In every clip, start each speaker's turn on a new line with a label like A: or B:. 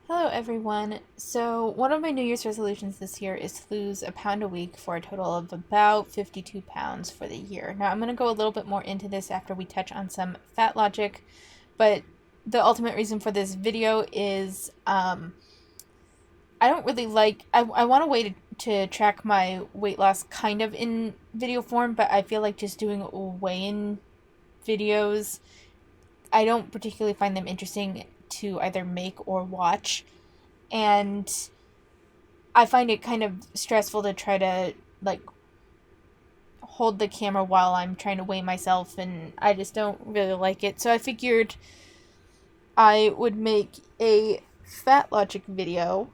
A: Hello, everyone. So, one of my New Year's resolutions this year is to lose a pound a week for a total of about 52 pounds for the year. Now, I'm going to go a little bit more into this after we touch on some fat logic, but the ultimate reason for this video is I don't really like, I want a way to track my weight loss kind of in video form, but I feel like just doing weigh in videos, I don't particularly find them interesting to either make or watch. And I find it kind of stressful to try to like hold the camera while I'm trying to weigh myself, and I just don't really like it. So I figured I would make a fat logic video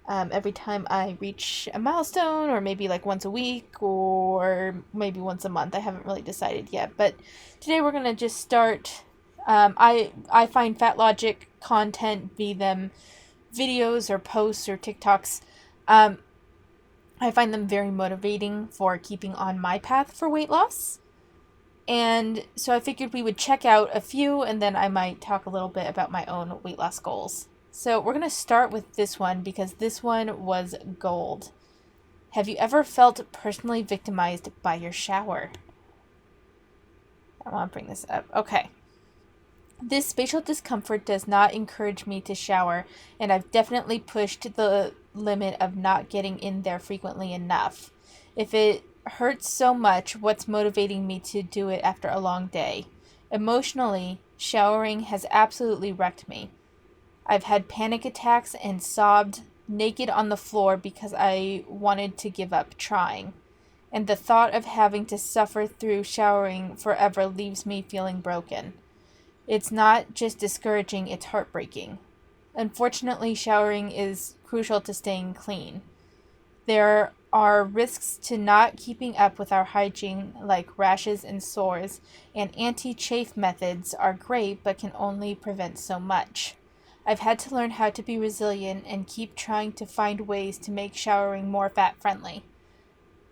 A: every time I reach a milestone, or maybe like once a week, or maybe once a month. I haven't really decided yet, but today we're gonna just start. I find fat logic content, be them videos or posts or TikToks, um, I find them very motivating for keeping on my path for weight loss. And so I figured we would check out a few, and then I might talk a little bit about my own weight loss goals. So we're going to start with this one because this one was gold. Have you ever felt personally victimized by your shower? I want to bring this up. Okay. This spatial discomfort does not encourage me to shower, and I've definitely pushed the limit of not getting in there frequently enough. If it hurts so much, what's motivating me to do it after a long day? Emotionally, showering has absolutely wrecked me. I've had panic attacks and sobbed naked on the floor because I wanted to give up trying. And the thought of having to suffer through showering forever leaves me feeling broken. It's not just discouraging, it's heartbreaking. Unfortunately, showering is crucial to staying clean. There are risks to not keeping up with our hygiene, like rashes and sores, and anti-chafe methods are great but can only prevent so much. I've had to learn how to be resilient and keep trying to find ways to make showering more fat-friendly.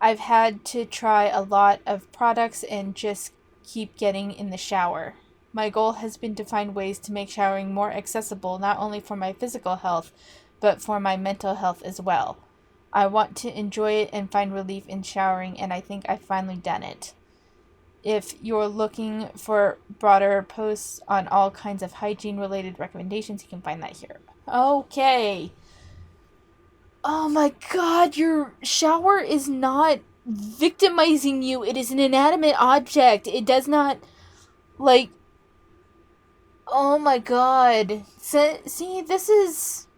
A: I've had to try a lot of products and just keep getting in the shower. My goal has been to find ways to make showering more accessible not only for my physical health, but for my mental health as well. I want to enjoy it and find relief in showering, and I think I've finally done it. If you're looking for broader posts on all kinds of hygiene related recommendations, you can find that here. Okay. Oh my god, your shower is not victimizing you. It is an inanimate object. It does not, like, oh my god. So, see, this is.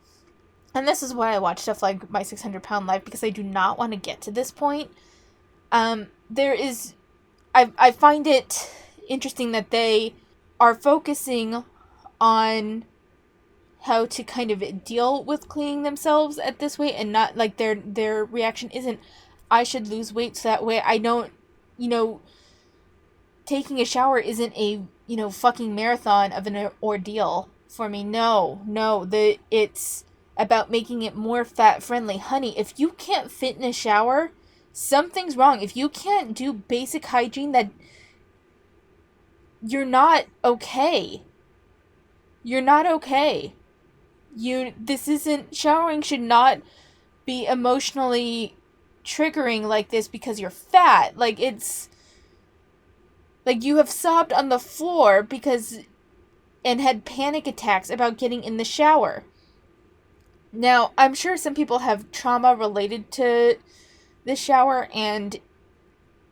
A: And this is why I watch stuff like My 600-Pound Life, because I do not want to get to this point. There is. I find it interesting that they are focusing on how to kind of deal with cleaning themselves at this weight, and not like their reaction isn't I should lose weight so that way I don't, you know, taking a shower isn't a, fucking marathon of an ordeal for me. No, it's about making it more fat friendly. Honey, if you can't fit in a shower, something's wrong. If you can't do basic hygiene, that you're not okay. You're not okay. This isn't showering should not be emotionally triggering like this because you're fat. Like, it's like you have sobbed on the floor because and had panic attacks about getting in the shower. Now, I'm sure some people have trauma related to the shower, and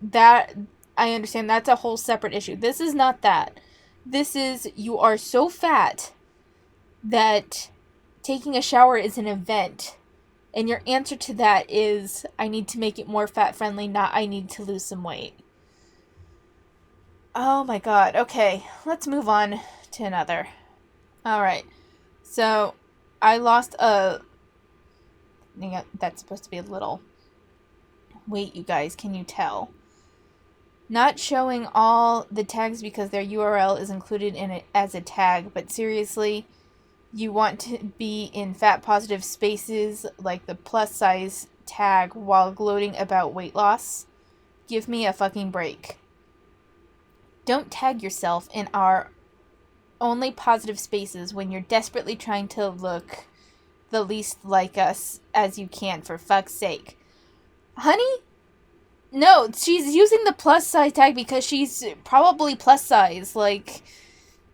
A: that I understand that's a whole separate issue. This is not that. This is you are so fat that taking a shower is an event. And your answer to that is I need to make it more fat friendly, not I need to lose some weight. Oh my god. Okay, let's move on to another. Alright. So, I lost a. That's supposed to be a little. Wait, you guys, can you tell? Not showing all the tags because their URL is included in it as a tag, but seriously, you want to be in fat positive spaces like the plus size tag while gloating about weight loss? Give me a fucking break. Don't tag yourself in our only positive spaces when you're desperately trying to look the least like us as you can, for fuck's sake. Honey? No, she's using the plus size tag because she's probably plus size. Like,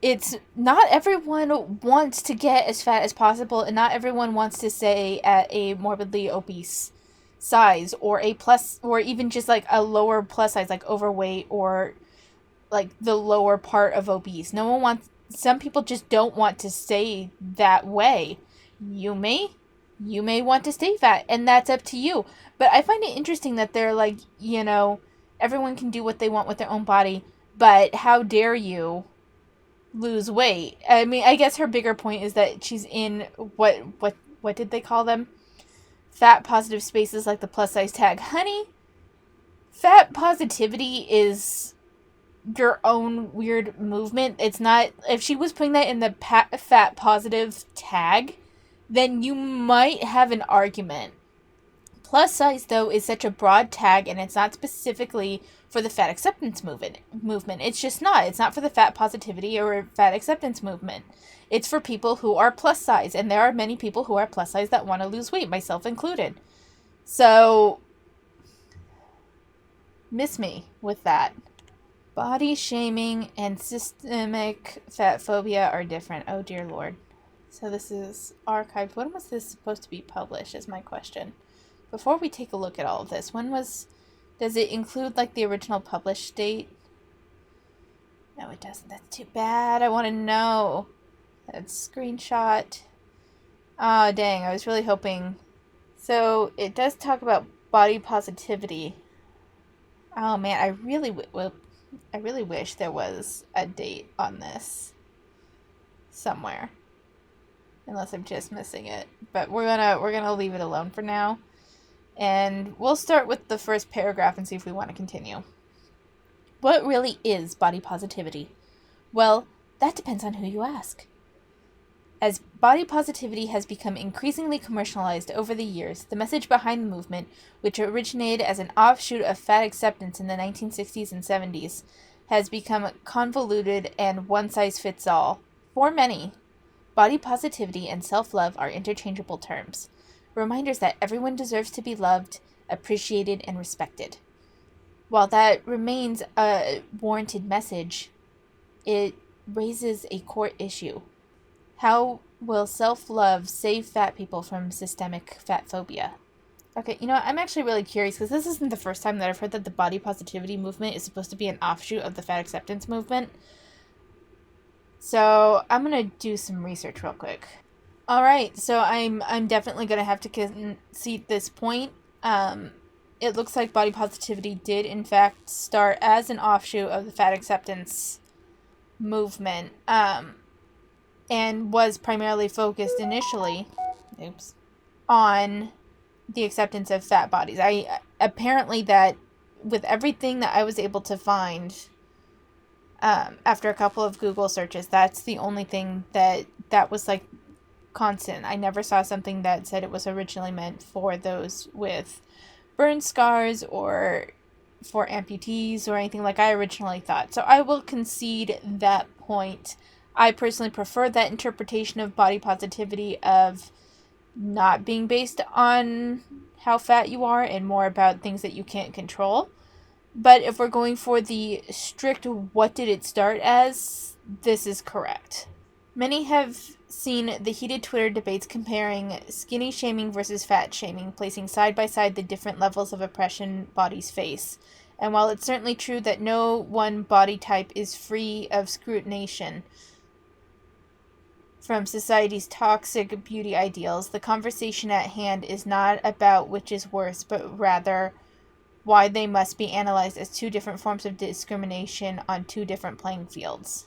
A: it's not everyone wants to get as fat as possible, and not everyone wants to stay at a morbidly obese size, or a plus, or even just like a lower plus size, like overweight, or like the lower part of obese. No one wants, some people just don't want to stay that way. You may want to stay fat, and that's up to you. But I find it interesting that they're like, everyone can do what they want with their own body, but how dare you lose weight? I mean, I guess her bigger point is that she's in what did they call them? Fat positive spaces, like the plus size tag. Honey, fat positivity is your own weird movement. It's not, if she was putting that in the fat positive tag, then you might have an argument. Plus size, though, is such a broad tag, and it's not specifically for the fat acceptance movement. It's just not. It's not for the fat positivity or fat acceptance movement. It's for people who are plus size, and there are many people who are plus size that want to lose weight, myself included. So, miss me with that. Body shaming and systemic fat phobia are different. Oh, dear Lord. So this is archived. When was this supposed to be published is my question. Before we take a look at all of this, does it include like the original published date? No, it doesn't. That's too bad. I want to know. That's screenshot. Ah, dang. I was really hoping. So it does talk about body positivity. Oh man, I really wish there was a date on this somewhere. Unless I'm just missing it. But we're gonna leave it alone for now. And we'll start with the first paragraph and see if we want to continue. What really is body positivity? Well, that depends on who you ask. As body positivity has become increasingly commercialized over the years, the message behind the movement, which originated as an offshoot of fat acceptance in the 1960s and 70s, has become convoluted and one-size-fits-all. For many, body positivity and self-love are interchangeable terms, reminders that everyone deserves to be loved, appreciated, and respected. While that remains a warranted message, it raises a core issue. How will self-love save fat people from systemic fat phobia? Okay, I'm actually really curious, because this isn't the first time that I've heard that the body positivity movement is supposed to be an offshoot of the fat acceptance movement. So I'm going to do some research real quick. Alright, so I'm definitely going to have to concede this point. It looks like body positivity did, in fact, start as an offshoot of the fat acceptance movement. And was primarily focused initially, on the acceptance of fat bodies. Apparently that, with everything that I was able to find, after a couple of Google searches, that's the only thing that was like constant. I never saw something that said it was originally meant for those with burn scars or for amputees or anything like I originally thought. So I will concede that point. I personally prefer that interpretation of body positivity of not being based on how fat you are and more about things that you can't control. But if we're going for the strict what did it start as, this is correct. Many have seen the heated Twitter debates comparing skinny shaming versus fat shaming, placing side by side the different levels of oppression bodies face. And while it's certainly true that no one body type is free of scrutination from society's toxic beauty ideals, the conversation at hand is not about which is worse, but rather why they must be analyzed as two different forms of discrimination on two different playing fields.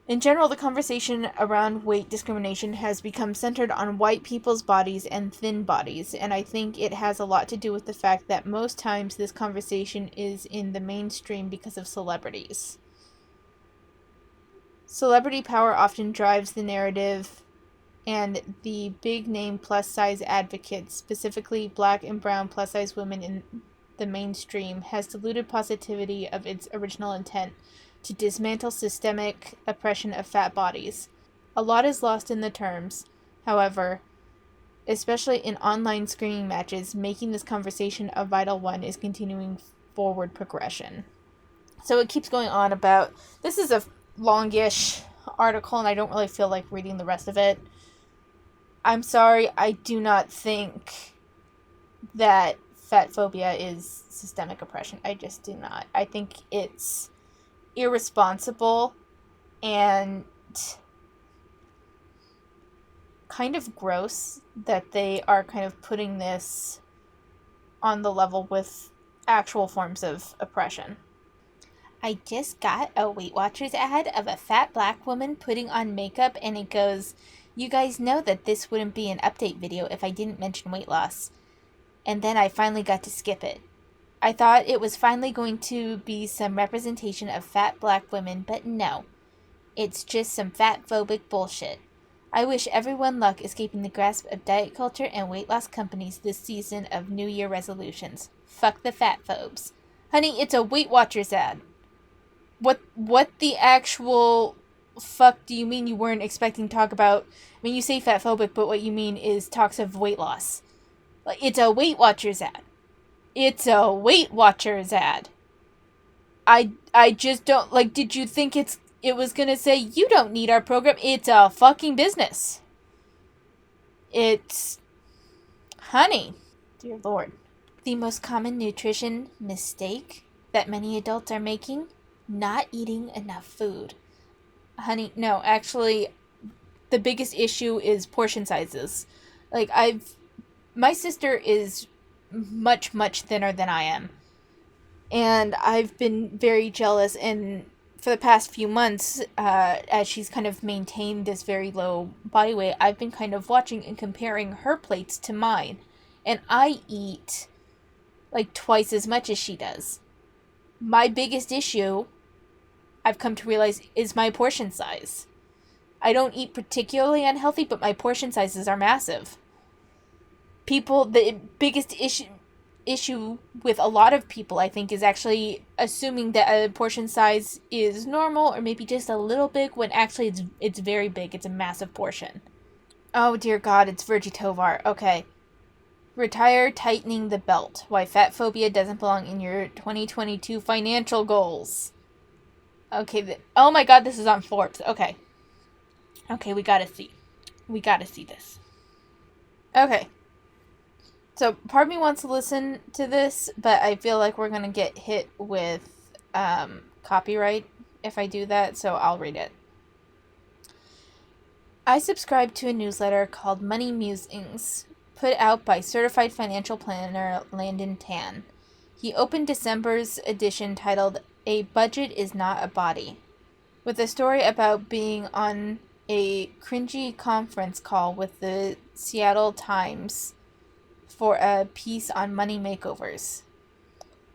A: In general, the conversation around weight discrimination has become centered on white people's bodies and thin bodies, and I think it has a lot to do with the fact that most times this conversation is in the mainstream because of celebrities. Celebrity power often drives the narrative, and the big-name plus-size advocates, specifically black and brown plus-size women in the mainstream, has diluted positivity of its original intent to dismantle systemic oppression of fat bodies. A lot is lost in the terms. However, especially in online screening matches, making this conversation a vital one is continuing forward progression. So it keeps going on about, this is a longish article and I don't really feel like reading the rest of it. I'm sorry, I do not think that fat phobia is systemic oppression. I just do not. I think it's irresponsible and kind of gross that they are kind of putting this on the level with actual forms of oppression. I just got a Weight Watchers ad of a fat black woman putting on makeup, and it goes, "You guys know that this wouldn't be an update video if I didn't mention weight loss." And then I finally got to skip it. I thought it was finally going to be some representation of fat black women, but no. It's just some fat phobic bullshit. I wish everyone luck escaping the grasp of diet culture and weight loss companies this season of New Year resolutions. Fuck the fat phobes. Honey, it's a Weight Watchers ad. What the actual fuck do you mean you weren't expecting to talk about? I mean, you say fat phobic, but what you mean is talks of weight loss. Like, it's a Weight Watchers ad. It's a Weight Watchers ad. I just don't, like, did you think it was gonna say, you don't need our program? It's a fucking business. It's, honey, dear Lord. The most common nutrition mistake that many adults are making, not eating enough food. Honey, no, actually, the biggest issue is portion sizes. Like, my sister is much, much thinner than I am. And I've been very jealous, and for the past few months, as she's kind of maintained this very low body weight, I've been kind of watching and comparing her plates to mine. And I eat like twice as much as she does. My biggest issue, I've come to realize, is my portion size. I don't eat particularly unhealthy, but my portion sizes are massive. The biggest issue with a lot of people, I think, is actually assuming that a portion size is normal or maybe just a little big, when actually it's very big. It's a massive portion. Oh dear God, it's Virgie Tovar. Okay. Retire tightening the belt. Why fat phobia doesn't belong in your 2022 financial goals. Okay, oh my God, this is on Forbes. Okay, we gotta see. We gotta see this. Okay. So, part of me wants to listen to this, but I feel like we're gonna get hit with copyright if I do that, so I'll read it. I subscribe to a newsletter called Money Musings, put out by certified financial planner Landon Tan. He opened December's edition titled "A Budget is Not a Body," with a story about being on a cringy conference call with the Seattle Times for a piece on money makeovers.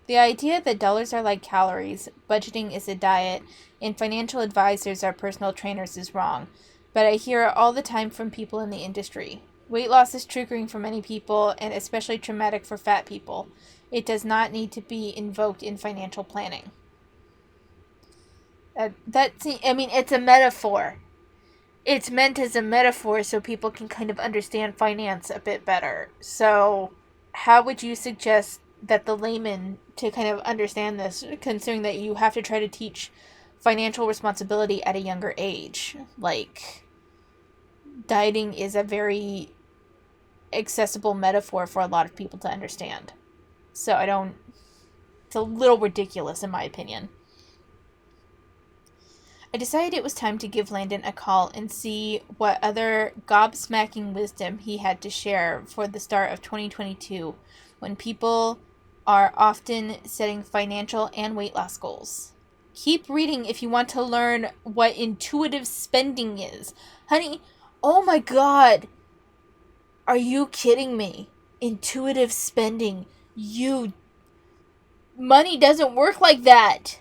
A: The idea that dollars are like calories, budgeting is a diet, and financial advisors are personal trainers is wrong, but I hear it all the time from people in the industry. Weight loss is triggering for many people, and especially traumatic for fat people. It does not need to be invoked in financial planning. It's a metaphor. It's meant as a metaphor so people can kind of understand finance a bit better. So, how would you suggest that the layman to kind of understand this, considering that you have to try to teach financial responsibility at a younger age? Like, dieting is a very accessible metaphor for a lot of people to understand. So it's a little ridiculous in my opinion. I decided it was time to give Landon a call and see what other gobsmacking wisdom he had to share for the start of 2022, when people are often setting financial and weight loss goals. Keep reading if you want to learn what intuitive spending is. Honey, oh my God. Are you kidding me? Intuitive spending. Money doesn't work like that.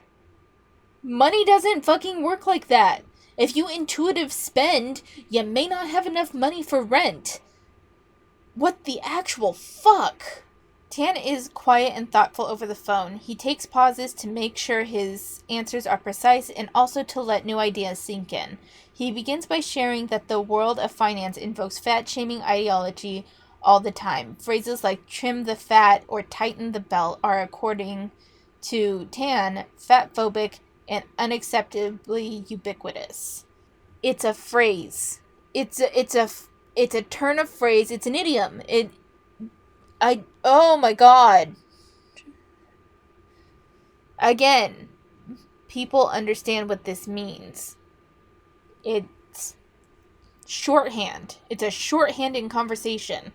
A: Money doesn't fucking work like that. If you intuitive spend, you may not have enough money for rent. What the actual fuck? Tan is quiet and thoughtful over the phone. He takes pauses to make sure his answers are precise and also to let new ideas sink in. He begins by sharing that the world of finance invokes fat-shaming ideology all the time. Phrases like trim the fat or tighten the belt are, according to Tan, fat-phobic and unacceptably ubiquitous. It's a phrase. It's a turn of phrase. It's an idiom. Oh my god. Again, people understand what this means. It's shorthand. It's a shorthand in conversation.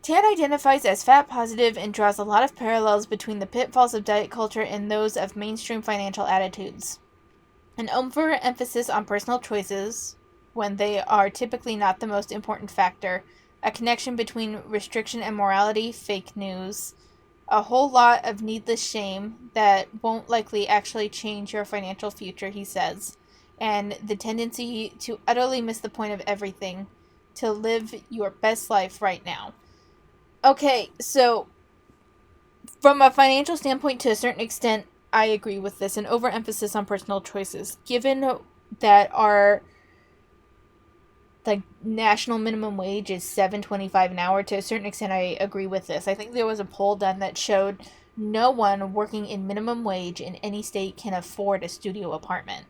A: Tan identifies as fat positive and draws a lot of parallels between the pitfalls of diet culture and those of mainstream financial attitudes. An overemphasis on personal choices, when they are typically not the most important factor, a connection between restriction and morality, fake news, a whole lot of needless shame that won't likely actually change your financial future, he says, and the tendency to utterly miss the point of everything, to live your best life right now. Okay, so from a financial standpoint, to a certain extent, I agree with this, an overemphasis on personal choices. Given that our national minimum wage is $7.25 an hour, to a certain extent I agree with this. I think there was a poll done that showed no one working in minimum wage in any state can afford a studio apartment.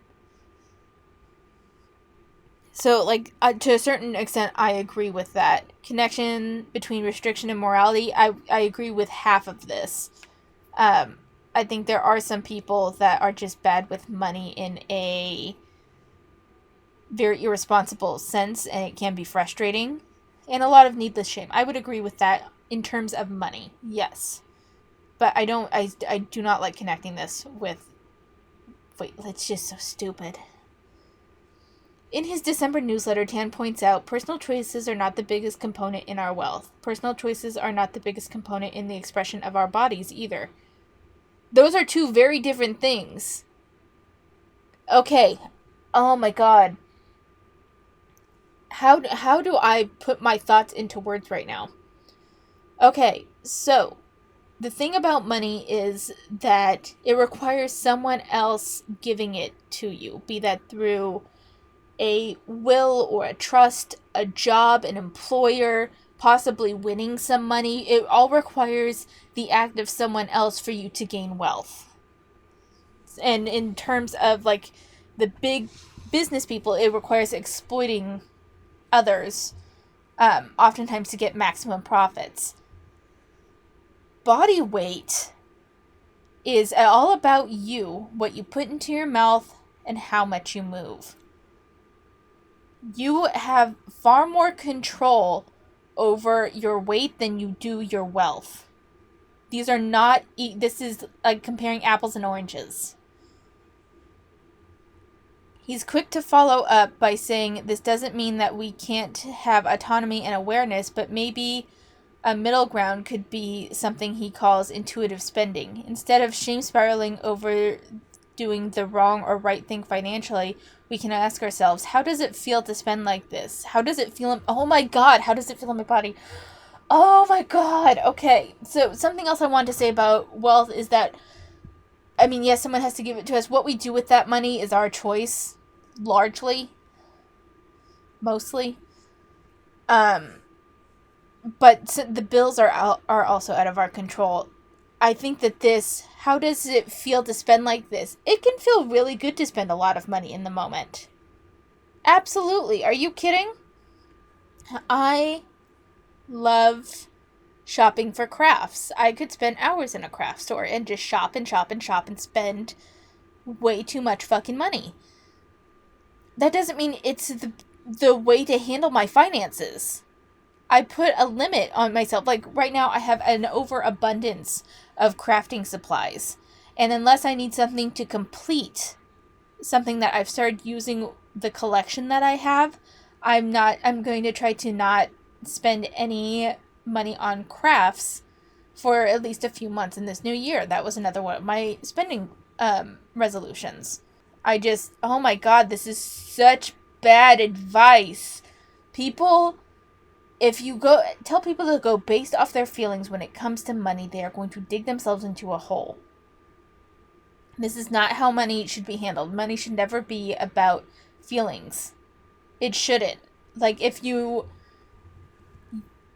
A: So, to a certain extent, I agree with that. Connection between restriction and morality, I agree with half of this. I think there are some people that are just bad with money in a very irresponsible sense, and it can be frustrating. And a lot of needless shame. I would agree with that in terms of money, yes. But I do not like connecting this with... Wait, it's just so stupid. In his December newsletter, Tan points out, personal choices are not the biggest component in our wealth. Personal choices are not the biggest component in the expression of our bodies, either. Those are two very different things. Okay. Oh my god. How do I put my thoughts into words right now? Okay, so the thing about money is that it requires someone else giving it to you, be that through a will or a trust, a job, an employer, possibly winning some money. It all requires the act of someone else for you to gain wealth. And in terms of the big business people, it requires exploiting others, oftentimes to get maximum profits. Body weight is all about you, what you put into your mouth, and how much you move. You have far more control over your weight than you do your wealth. These are not... This is like comparing apples and oranges. He's quick to follow up by saying this doesn't mean that we can't have autonomy and awareness, but maybe a middle ground could be something he calls intuitive spending. Instead of shame spiraling over doing the wrong or right thing financially, we can ask ourselves, how does it feel to spend like this? How does it feel? Oh my god, how does it feel in my body? Oh my god. Okay, so something else I wanted to say about wealth is that, I mean, yes, someone has to give it to us. What we do with that money is our choice, largely. Mostly. But the bills are also out of our control. I think that how does it feel to spend like this? It can feel really good to spend a lot of money in the moment. Absolutely. Are you kidding? I love shopping for crafts. I could spend hours in a craft store and just shop and shop and shop and spend way too much fucking money. That doesn't mean it's the way to handle my finances. I put a limit on myself. Like right now I have an overabundance of crafting supplies. And unless I need something to complete something that I've started using the collection that I have, I'm going to try to not spend any money on crafts for at least a few months in this new year. That was another one of my spending resolutions. Oh my god, this is such bad advice. People if you go tell people to go based off their feelings when it comes to money, they are going to dig themselves into a hole. This is not how money should be handled. Money should never be about feelings. It shouldn't. Like, if you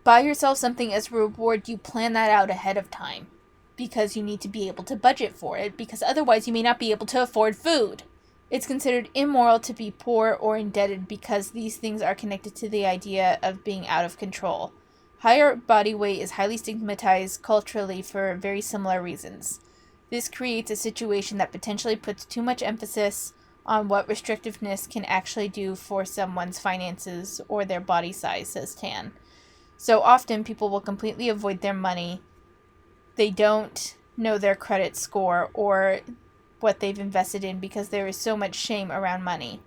A: buy yourself something as a reward, you plan that out ahead of time because you need to be able to budget for it, because otherwise you may not be able to afford food. It's considered immoral to be poor or indebted because these things are connected to the idea of being out of control. Higher body weight is highly stigmatized culturally for very similar reasons. This creates a situation that potentially puts too much emphasis on what restrictiveness can actually do for someone's finances or their body size, says Tan. So often people will completely avoid their money. They don't know their credit score or what they've invested in because there is so much shame around money.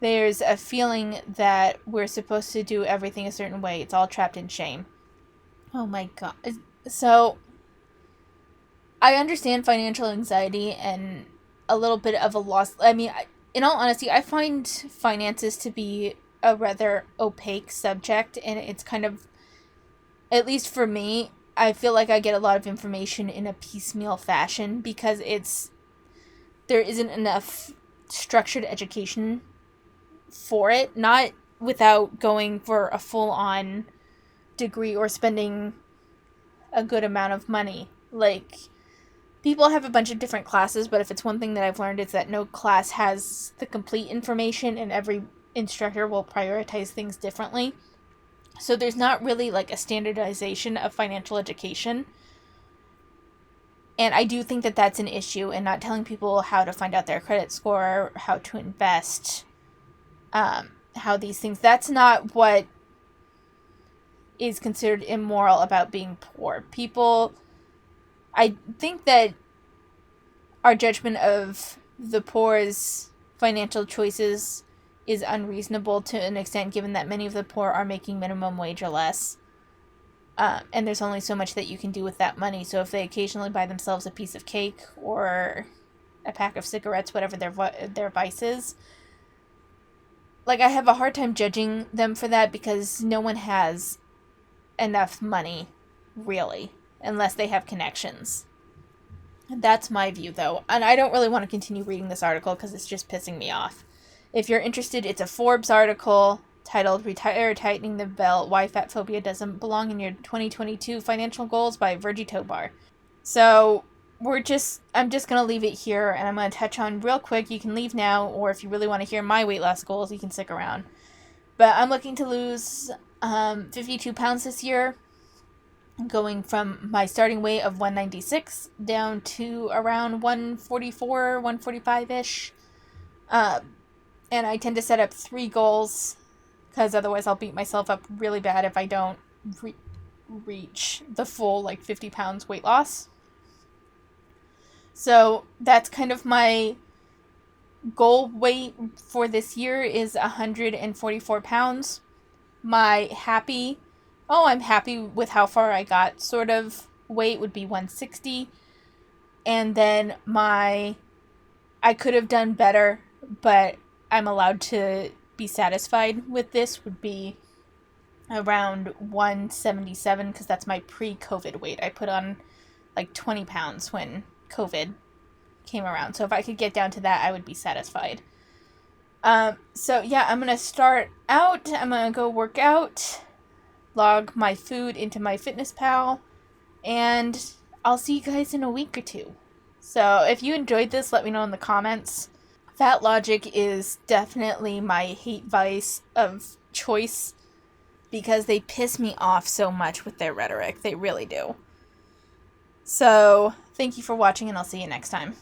A: There's a feeling that we're supposed to do everything a certain way. It's all trapped in shame. Oh my God. So I understand financial anxiety and a little bit of a loss. I mean, in all honesty, I find finances to be a rather opaque subject, and it's kind of, at least for me, I feel like I get a lot of information in a piecemeal fashion because there isn't enough structured education for it, not without going for a full-on degree or spending a good amount of money. Like, people have a bunch of different classes, but if it's one thing that I've learned, it's that no class has the complete information, and every instructor will prioritize things differently. So there's not really like a standardization of financial education. And I do think that that's an issue, and not telling people how to find out their credit score, how to invest, how these things, that's not what is considered immoral about being poor. I think that our judgment of the poor's financial choices is unreasonable to an extent, given that many of the poor are making minimum wage or less. And there's only so much that you can do with that money. So if they occasionally buy themselves a piece of cake or a pack of cigarettes, whatever their vice is, like, I have a hard time judging them for that because no one has enough money, really, unless they have connections. That's my view, though. And I don't really want to continue reading this article because it's just pissing me off. If you're interested, it's a Forbes article titled "Retire Tightening the Belt: Why Fat Phobia Doesn't Belong in Your 2022 Financial Goals" by Virgie Tobar. So I'm just going to leave it here, and I'm going to touch on real quick. You can leave now, or if you really want to hear my weight loss goals, you can stick around. But I'm looking to lose 52 pounds this year, going from my starting weight of 196 down to around 144, 145-ish. And I tend to set up 3 goals, because otherwise I'll beat myself up really bad if I don't reach the full, 50 pounds weight loss. So that's kind of my goal weight for this year is 144 pounds. I'm happy with how far I got sort of weight would be 160. And then I could have done better, but I'm allowed to be satisfied with this, would be around 177, because that's my pre-COVID weight. I put on 20 pounds when COVID came around. So if I could get down to that, I would be satisfied. So yeah, I'm going to start out. I'm going to go work out, log my food into my FitnessPal, and I'll see you guys in a week or two. So if you enjoyed this, let me know in the comments. Fatlogic is definitely my hate vice of choice because they piss me off so much with their rhetoric. They really do. So thank you for watching, and I'll see you next time.